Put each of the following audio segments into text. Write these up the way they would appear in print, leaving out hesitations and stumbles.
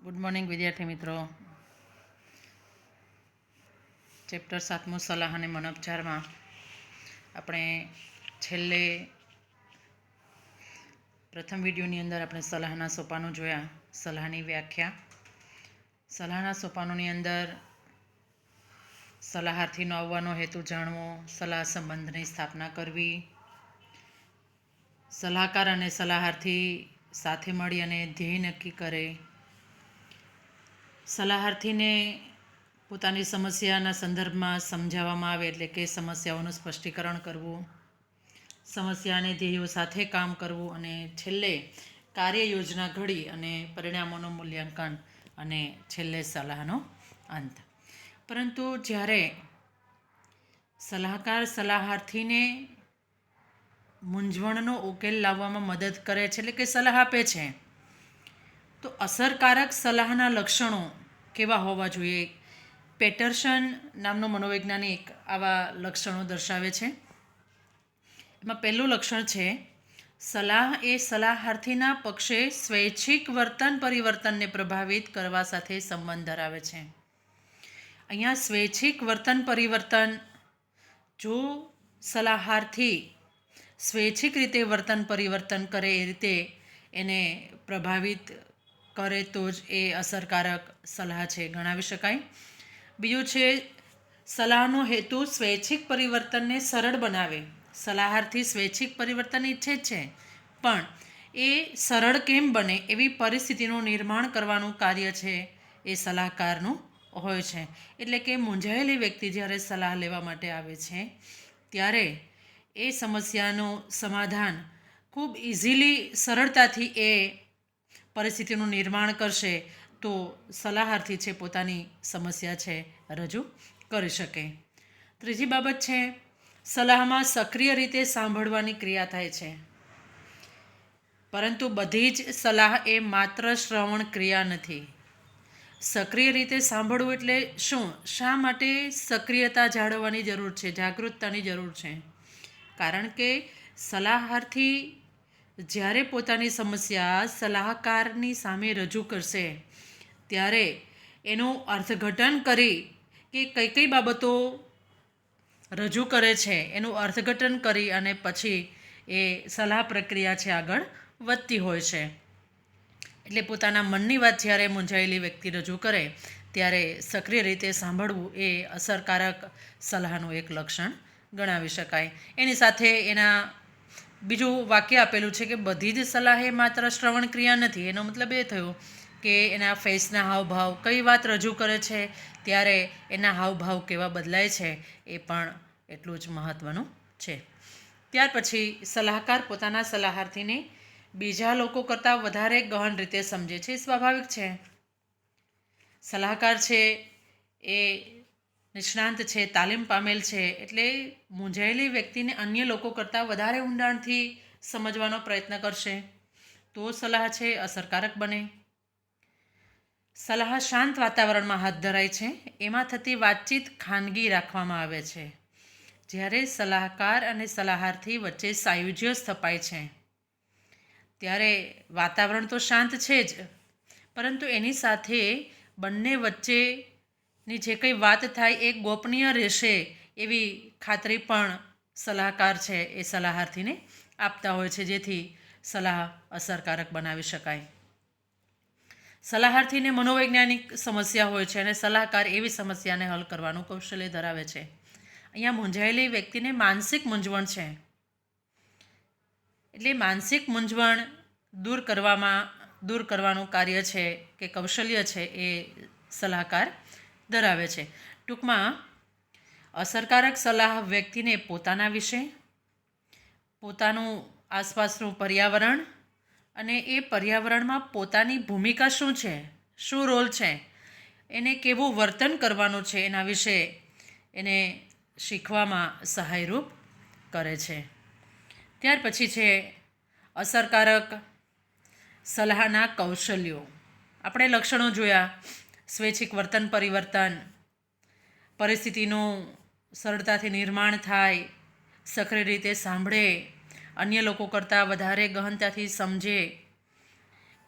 Good morning વિદ્યાર્થી મિત્રો. Chapter 7 સલાહ અને મનોપચારમાં આપણે છેલ્લે પ્રથમ વિડીયોની અંદર આપણે સલાહના સોપાનો જોયા. સલાહની વ્યાખ્યા. સલાહના સોપાનોની અંદર સલાહાર્થીનો આવવાનો હેતુ જાણવો, સલાહ સંબંધની સ્થાપના કરવી, સલાહકાર અને સલાહાર્થી સાથે મળી અને ધ્યેય નક્કી કરે, સલાહાર્થીને પોતાની સમસ્યાના સંદર્ભમાં સમજાવવામાં આવે એટલે કે સમસ્યાઓનું સ્પષ્ટીકરણ કરવું, સમસ્યા અને ધ્યેયો સાથે કામ કરવું અને છેલ્લે કાર્ય યોજના ઘડી અને પરિણામોનું મૂલ્યાંકન અને છેલ્લે સલાહનો અંત. પરંતુ જ્યારે સલાહકાર સલાહાર્થીને મૂંઝવણનો ઉકેલ લાવવામાં મદદ કરે છે એટલે કે સલાહ આપે છે, તો અસરકારક સલાહના લક્ષણો કેવા હોવા જોઈએ? પેટરસન નામનો મનોવૈજ્ઞાનિક આવા લક્ષણો દર્શાવે છે. એમાં પહેલું લક્ષણ છે, સલાહ એ સલાહાર્થીના પક્ષે સ્વૈચ્છિક વર્તન પરિવર્તનને પ્રભાવિત કરવા સાથે સંબંધ ધરાવે છે. અહીંયા સ્વૈચ્છિક વર્તન પરિવર્તન, જો સલાહાર્થી સ્વૈચ્છિક રીતે વર્તન પરિવર્તન કરે એ રીતે એને પ્રભાવિત કરે તો જ એ અસરકારક સલાહ છે ગણાવી શકાય. બીજું છે, સલાહનો હેતુ સ્વૈચ્છિક પરિવર્તનને સરળ બનાવે. સલાહાર્થી સ્વૈચ્છિક પરિવર્તન ઈચ્છે છે, પણ એ સરળ કેમ બને એવી પરિસ્થિતિનું નિર્માણ કરવાનું કાર્ય છે એ સલાહકારનું હોય છે. એટલે કે મૂંઝાયેલી વ્યક્તિ જ્યારે સલાહ લેવા માટે આવે છે ત્યારે એ સમસ્યાનું સમાધાન ખૂબ ઇઝીલી, સરળતાથી એ પરિસ્થિતિનું નિર્માણ કરશે તો સલાહાર્થી છે પોતાની સમસ્યા છે રજૂ કરી શકે. ત્રીજી બાબત છે, સલાહમાં સક્રિય રીતે સાંભળવાની ક્રિયા થાય છે. પરંતુ બધી જ સલાહ એ માત્ર શ્રવણ ક્રિયા નથી. સક્રિય રીતે સાંભળવું એટલે શું? શા માટે સક્રિયતા જાળવવાની જરૂર છે, જાગૃતતાની જરૂર છે? કારણ કે સલાહાર્થી જ્યારે પોતાની સમસ્યા સલાહકારની સામે રજૂ કરશે ત્યારે એનું અર્થઘટન કરી કે કઈ કઈ બાબતો રજૂ કરે છે એનું અર્થઘટન કરી અને પછી એ સલાહ પ્રક્રિયા છે આગળ વધતી હોય છે. એટલે પોતાના મનની વાત જ્યારે મૂંઝાયેલી વ્યક્તિ રજૂ કરે ત્યારે સક્રિય રીતે સાંભળવું એ અસરકારક સલાહનું એક લક્ષણ ગણાવી શકાય. એની સાથે એના બીજું વાક્ય આપેલું છે કે બધી જ સલાહ એ માત્ર શ્રવણ ક્રિયા નથી. એનો મતલબ એ થયો કે એના ફેસના હાવભાવ, કઈ વાત રજૂ કરે છે ત્યારે એના હાવભાવ કેવા બદલાય છે એ પણ એટલું જ મહત્ત્વનું છે. ત્યાર પછી સલાહકાર પોતાના સલાહાર્થીને બીજા લોકો કરતાં વધારે ગહન રીતે સમજે છે. સ્વાભાવિક છે. સલાહકાર છે એ નિષ્ણાંત છે, તાલીમ પામેલ છે, એટલે મૂંઝાયેલી વ્યક્તિને અન્ય લોકો કરતાં વધારે ઊંડાણથી સમજવાનો પ્રયત્ન કરશે તો સલાહ છે અસરકારક બને. સલાહ શાંત વાતાવરણમાં હાથ ધરાય છે. એમાં થતી વાતચીત ખાનગી રાખવામાં આવે છે. જ્યારે સલાહકાર અને સલાહાર્થી વચ્ચે સાયુજ્ય સ્થપાય છે ત્યારે વાતાવરણ તો શાંત છે જ, પરંતુ એની સાથે બંને વચ્ચેની જે કંઈ વાત થાય એ ગોપનીય રહેશે એવી ખાતરી પણ સલાહકાર છે એ સલાહાર્થીને આપતા હોય છે, જેથી સલાહ અસરકારક બનાવી શકાય. સલાહાર્થીને મનોવૈજ્ઞાનિક સમસ્યા હોય છે અને સલાહકાર એવી સમસ્યાને હલ કરવાનું કૌશલ્ય ધરાવે છે. અહીંયા મૂંઝાયેલી વ્યક્તિને માનસિક મૂંઝવણ છે, એટલે માનસિક મૂંઝવણ દૂર કરવાનું કાર્ય છે કે કૌશલ્ય છે એ સલાહકાર ધરાવે છે. ટૂંકમાં અસરકારક સલાહ વ્યક્તિને પોતાના વિશે, પોતાનું આસપાસનું પર્યાવરણ અને એ પર્યાવરણમાં પોતાની ભૂમિકા શું છે, શું રોલ છે, એને કેવું વર્તન કરવાનું છે એના વિશે એને શીખવામાં સહાયરૂપ કરે છે. ત્યાર પછી છે અસરકારક સલાહના કૌશલ્યો. આપણે લક્ષણો જોયા: સ્વૈચ્છિક વર્તન પરિવર્તન, પરિસ્થિતિનું સરળતાથી નિર્માણ થાય, સક્રિય રીતે સાંભળે, અન્ય લોકો કરતાં વધારે ગહનતાથી સમજે,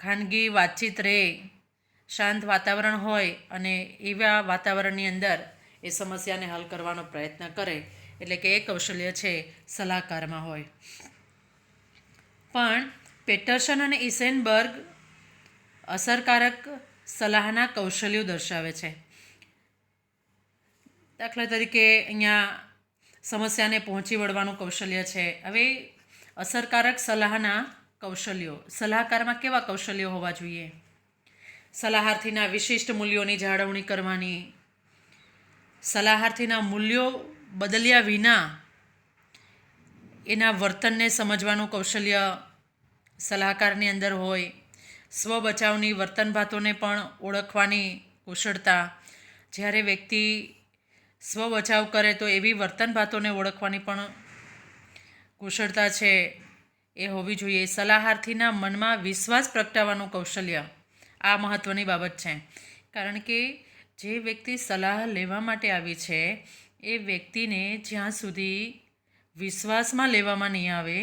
ખાનગી વાતચીત રહે, શાંત વાતાવરણ હોય અને એવા વાતાવરણની અંદર એ સમસ્યાને હલ કરવાનો પ્રયત્ન કરે, એટલે કે એ કૌશલ્ય છે સલાહકારમાં હોય. પણ પેટરસન અને ઇસેનબર્ગ અસરકારક સલાહના કૌશલ્યો દર્શાવે છે. દાખલા તરીકે અહીંયા સમસ્યાને પહોંચી વળવાનું કૌશલ્ય છે. હવે અસરકારક સલાહના કૌશલ્યો, સલાહકારમાં કેવા કૌશલ્યો હોવા જોઈએ? સલાહાર્થીના વિશિષ્ટ મૂલ્યોની જાળવણી કરવાની, સલાહાર્થીના મૂલ્યો બદલ્યા વિના એના વર્તનને સમજવાનું કૌશલ્ય સલાહકારની અંદર હોય, સ્વ બચાવની વર્તન ભાતોને પણ ઓળખવાની કુશળતા, જ્યારે વ્યક્તિ સ્વ બચાવ કરે તો એવી વર્તન ભાતોને ઓળખવાની પણ કુશળતા છે એ હોવી જોઈએ. સલાહાર્થીના મનમાં વિશ્વાસ પ્રગટાવવાનું કૌશલ્ય, આ મહત્ત્વની બાબત છે. કારણ કે જે વ્યક્તિ સલાહ લેવા માટે આવી છે એ વ્યક્તિને જ્યાં સુધી વિશ્વાસમાં લેવામાં નહીં આવે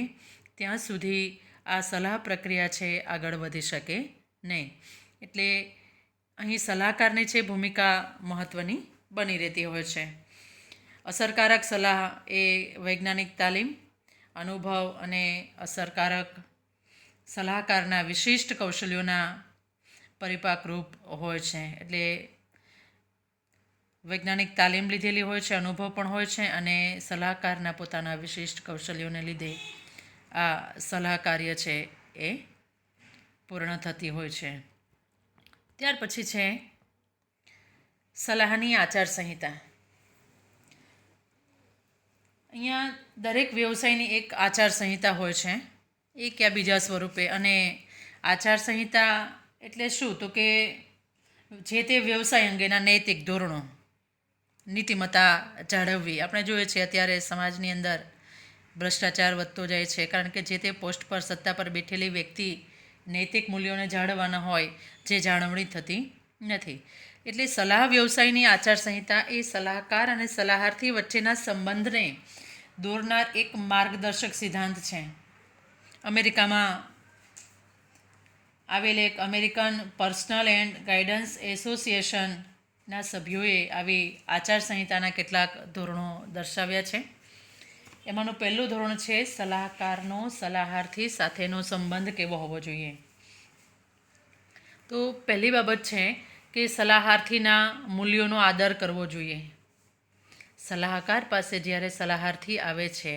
ત્યાં સુધી આ સલાહ પ્રક્રિયા છે આગળ વધી શકે નહીં. એટલે અહીં સલાહકારની છે ભૂમિકા મહત્ત્વની બની રહેતી હોય છે. અસરકારક સલાહ એ વૈજ્ઞાનિક તાલીમ, અનુભવ અને અસરકારક સલાહકારના વિશિષ્ટ કૌશલ્યોના પરિપાકરૂપ હોય છે. એટલે વૈજ્ઞાનિક તાલીમ લીધેલી હોય છે, અનુભવ પણ હોય છે અને સલાહકારના પોતાના વિશિષ્ટ કૌશલ્યોને લીધે આ સલાહ કાર્ય છે એ પૂર્ણ થતી હોય છે. ત્યાર પછી છે સલાહની આચારસંહિતા. અહીંયા દરેક વ્યવસાયની એક આચારસંહિતા હોય છે, એક યા બીજા સ્વરૂપે. અને આચારસંહિતા એટલે શું? તો કે જે તે વ્યવસાય અંગેના નૈતિક ધોરણો, નીતિમત્તા જાળવવી. આપણે જોઈએ છીએ અત્યારે સમાજની અંદર ભ્રષ્ટાચાર વધતો જાય છે, કારણ કે જે તે પોસ્ટ પર, સત્તા પર બેઠેલી વ્યક્તિ નૈતિક મૂલ્યોને જાળવવાના હોય, જે જાળવણી થતી નથી. એટલે સલાહ વ્યવસાયની આચારસંહિતા એ સલાહકાર અને સલાહાર્થી વચ્ચેના સંબંધને દોરનાર એક માર્ગદર્શક સિદ્ધાંત છે. અમેરિકામાં આવેલ એક અમેરિકન પર્સનલ એન્ડ ગાઈડન્સ એસોસિએશનના સભ્યોએ આવી આચારસંહિતાના કેટલાક ધોરણો દર્શાવ્યા છે. એમાંનું પહેલું ધોરણ છે સલાહકારનો સલાહાર્થી સાથેનો સંબંધ કેવો હોવો જોઈએ. તો પહેલી બાબત છે કે સલાહાર્થીના મૂલ્યોનો આદર કરવો જોઈએ. સલાહકાર પાસે જ્યારે સલાહાર્થી આવે છે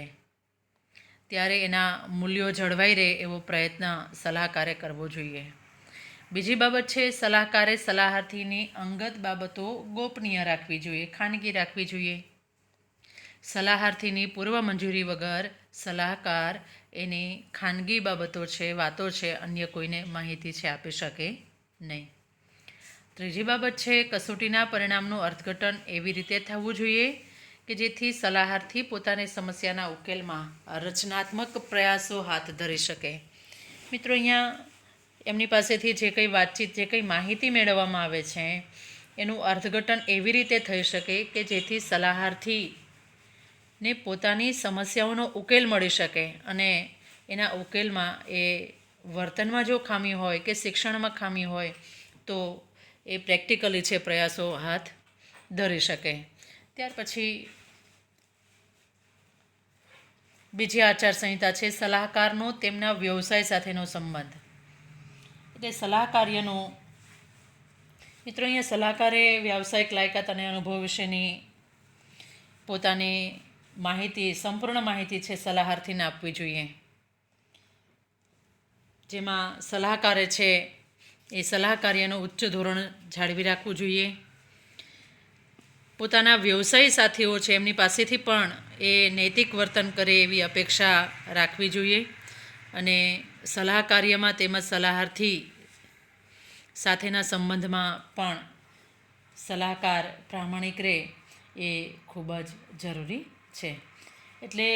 ત્યારે એના મૂલ્યો જળવાઈ રહે એવો પ્રયત્ન સલાહકારે કરવો જોઈએ. બીજી બાબત છે સલાહકારે સલાહાર્થીની અંગત બાબતો ગોપનીય રાખવી જોઈએ, ખાનગી રાખવી જોઈએ. સલાહાર્થીની પૂર્વ મંજૂરી વગર સલાહકાર એની ખાનગી બાબતો છે, વાતો છે, અન્ય કોઈને માહિતી છે આપી શકે નહીં. ત્રીજી બાબત છે કસોટીના પરિણામનું અર્થઘટન એવી રીતે થવું જોઈએ કે જેથી સલાહાર્થી પોતાની સમસ્યાના ઉકેલમાં રચનાત્મક પ્રયાસો હાથ ધરી શકે. મિત્રો, અહીંયા એમની પાસેથી જે કંઈ વાતચીત, જે કંઈ માહિતી મેળવવામાં આવે છે એનું અર્થઘટન એવી રીતે થઈ શકે કે જેથી સલાહાર્થીને પોતાની સમસ્યાઓનો ઉકેલ મળી શકે અને એના ઉકેલમાં એ વર્તનમાં જો ખામી હોય કે શિક્ષણમાં ખામી હોય તો એ પ્રેક્ટિકલી છે પ્રયાસો હાથ ધરી શકે. ત્યાર પછી બીજી આચારસંહિતા છે સલાહકારનો તેમના વ્યવસાય સાથેનો સંબંધ. એટલે સલાહકાર્યનો, મિત્રો, અહીંયા સલાહકારે વ્યાવસાયિક લાયકાત અને અનુભવ વિશેની પોતાની માહિતી, સંપૂર્ણ માહિતી છે સલાહાર્થીને આપવી જોઈએ. જેમાં સલાહકારે છે એ સલાહકાર્યનું ઉચ્ચ ધોરણ જાળવી રાખવું જોઈએ. પોતાના વ્યવસાયી સાથીઓ છે એમની પાસેથી પણ એ નૈતિક વર્તન કરે એવી અપેક્ષા રાખવી જોઈએ. અને સલાહકાર્યમાં તેમજ સલાહાર્થી સાથેના સંબંધમાં પણ સલાહકાર પ્રામાણિક રહે એ ખૂબ જ જરૂરી છે. એટલે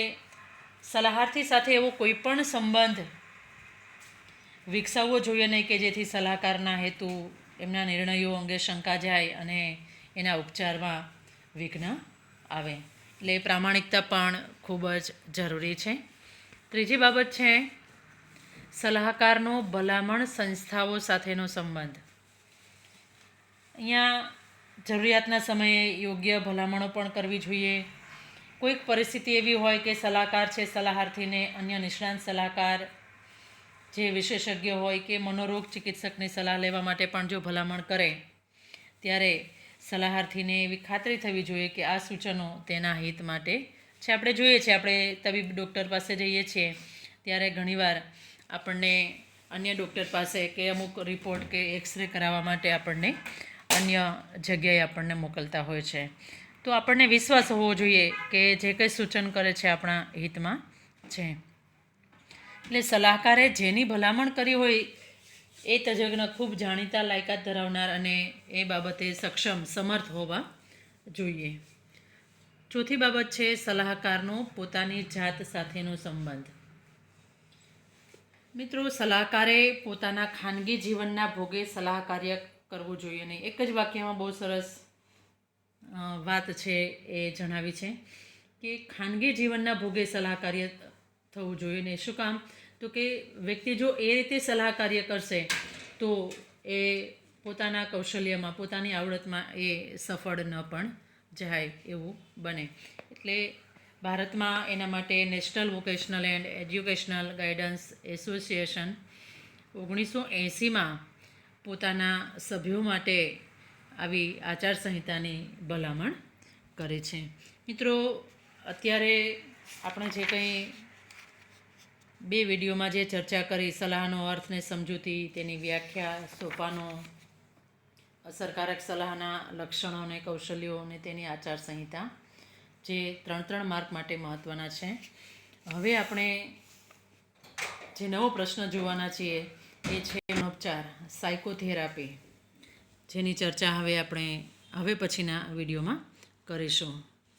સલાહાર્થી સાથે એવો કોઈ પણ સંબંધ વિકસાવવો જોઈએ નહીં કે જેથી સલાહકારના હેતુ, એમના નિર્ણયો અંગે શંકા જાય અને એના ઉપચારમાં વિઘ્ન આવે. એટલે પ્રામાણિકતા પણ ખૂબ જ જરૂરી છે. ત્રીજી બાબત છે સલાહકારનો ભલામણ સંસ્થાઓ સાથેનો સંબંધ. અહીંયા જરૂરિયાતના સમયે યોગ્ય ભલામણો પણ કરવી જોઈએ. કોઈક પરિસ્થિતિ એવી હોય કે સલાહકાર છે સલાહાર્થીને અન્ય નિષ્ણાંત સલાહકાર જે વિશેષજ્ઞ હોય કે મનોરોગ ચિકિત્સકની સલાહ લેવા માટે પણ જો ભલામણ કરે ત્યારે સલાહાર્થીને એવી ખાતરી થવી જોઈએ કે આ સૂચનો તેના હિત માટે છે. આપણે જોઈએ છીએ, આપણે તબીબ ડૉક્ટર પાસે જઈએ છીએ ત્યારે ઘણીવાર આપણને અન્ય ડૉક્ટર પાસે કે અમુક રિપોર્ટ કે એક્સરે કરાવવા માટે આપણને અન્ય જગ્યાએ આપણને મોકલતા હોય છે. તો આપણને વિશ્વાસ હોવો જોઈએ કે જે કંઈ સૂચન કરે છે આપણા હિતમાં છે. એટલે સલાહકારે જેની ભલામણ કરી હોય એ તજજ્ઞ ખૂબ જાણીતા લાયકાત ધરાવનાર અને એ બાબતે સક્ષમ સમર્થ હોવા જોઈએ. ચોથી બાબત છે સલાહકારનો પોતાની જાત સાથેનો સંબંધ. મિત્રો, સલાહકારે પોતાના ખાનગી જીવનના ભોગે સલાહ કાર્ય કરવું જોઈએ નહીં. એક જ વાક્યમાં બહુ સરસ વાત છે એ જણાવી છે કે ખાનગી જીવનના ભોગે સલાહ કાર્ય થવું જોઈએ નહીં. શું કામ? તો કે વ્યક્તિ જો એ રીતે સલાહ કાર્ય કરશે તો એ પોતાના કૌશલ્યમાં પોતાની આવડતમાં એ સફળ ન પણ જાય એવું બને. એટલે ભારતમાં એના માટે national vocational and educational guidance association 1980માં પોતાના સભ્યો માટે આવી આચારસંહિતાની ભલામણ કરે છે. મિત્રો, અત્યારે આપણે જે કંઈ 2 વિડીયોમાં જે ચર્ચા કરી, સલાહનો અર્થ ને સમજૂતી, તેની વ્યાખ્યા, સોપાનો, અસરકારક સલાહના લક્ષણો અને કૌશલ્યો અને તેની આચારસંહિતા, જે 3 માર્ક માટે મહત્ત્વના છે. હવે આપણે જે નવો પ્રશ્ન જોવાના છીએ એ છે મનોપચાર, સાયકોથેરાપી, જેની ચર્ચા હવે પછીના વિડીયોમાં કરીશું.